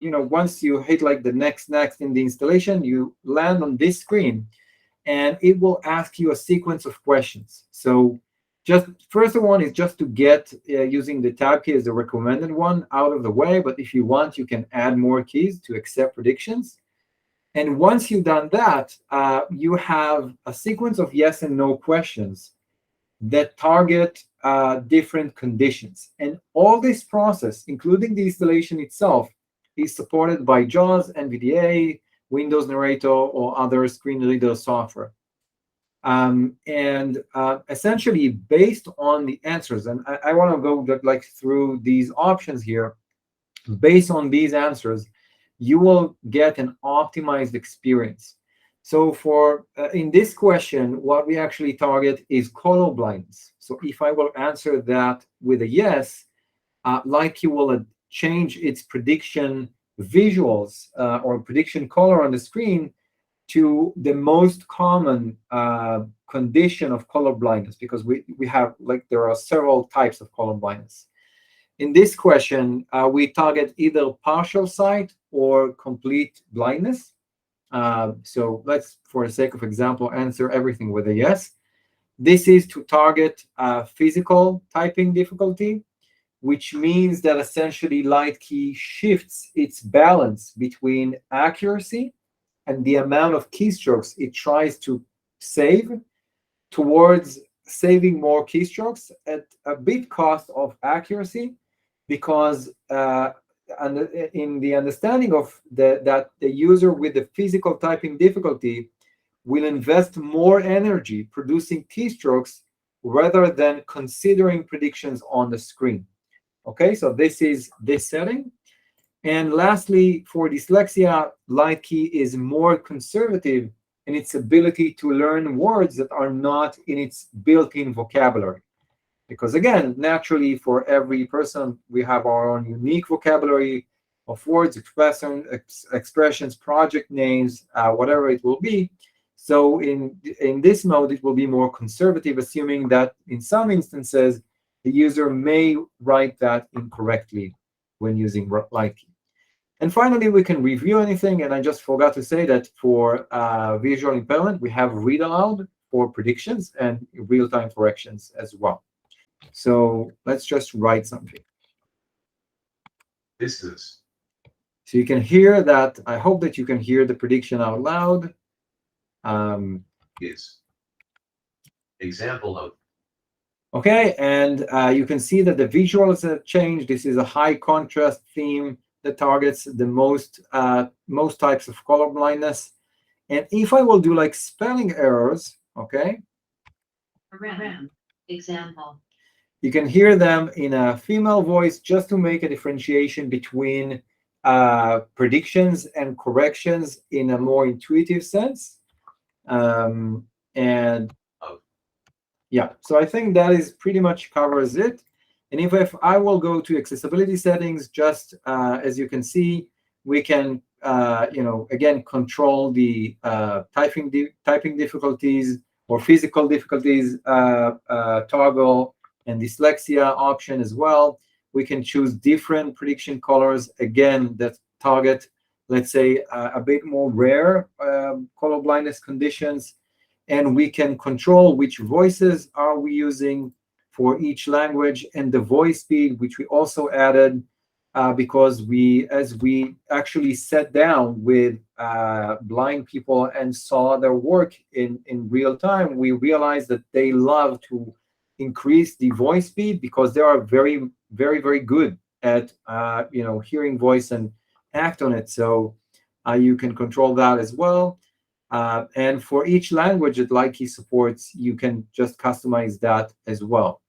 once you hit like the next in the installation, you land on this screen, and it will ask you a sequence of questions. So just first one is just to get using the tab key as the recommended one out of the way. But if you want, you can add more keys to accept predictions. And once you've done that, you have a sequence of yes and no questions that target different conditions. And all this process, including the installation itself, is supported by JAWS, NVDA, Windows Narrator, or other screen reader software. Essentially, based on the answers, and I want to go like through these options here. Based on these answers, you will get an optimized experience. So for in this question, what we actually target is color blindness. So if I will answer that with a yes, Lightkey will change its prediction visuals or prediction color on the screen to the most common condition of color blindness, because we have there are several types of color blindness. In this question, we target either partial sight or complete blindness. So let's, for the sake of example, answer everything with a yes. This is to target physical typing difficulty, which means that essentially Lightkey shifts its balance between accuracy and the amount of keystrokes it tries to save towards saving more keystrokes at a bit cost of accuracy, because in the understanding of that the user with the physical typing difficulty will invest more energy producing keystrokes rather than considering predictions on the screen. Okay, so this is this setting. And lastly, for dyslexia, Lightkey is more conservative in its ability to learn words that are not in its built-in vocabulary. Because again, naturally, for every person, we have our own unique vocabulary of words, expressions, project names, whatever it will be. So in this mode, it will be more conservative, assuming that in some instances, the user may write that incorrectly when using Lightkey. And finally, we can review anything. And I just forgot to say that for visual impairment, we have read-aloud for predictions and real-time corrections as well. So let's just write something. This is. So you can hear that. I hope that you can hear the prediction out loud. Is. Example of. Okay, and you can see that the visuals have changed. This is a high contrast theme that targets the most types of color blindness. And if I will do like spelling errors, okay, example, you can hear them in a female voice, just to make a differentiation between predictions and corrections in a more intuitive sense. And yeah, so I think that is pretty much covers it. And if I will go to accessibility settings, just as you can see, we can again control the typing difficulties or physical difficulties toggle and dyslexia option as well. We can choose different prediction colors, again, that target, let's say, a bit more rare color blindness conditions. And we can control which voices are we using for each language, and the voice speed, which we also added because as we actually sat down with blind people and saw their work in real time, we realized that they love to increase the voice speed because they are very, very, very good at hearing voice and act on it. So you can control that as well. And for each language that Lightkey supports, you can just customize that as well.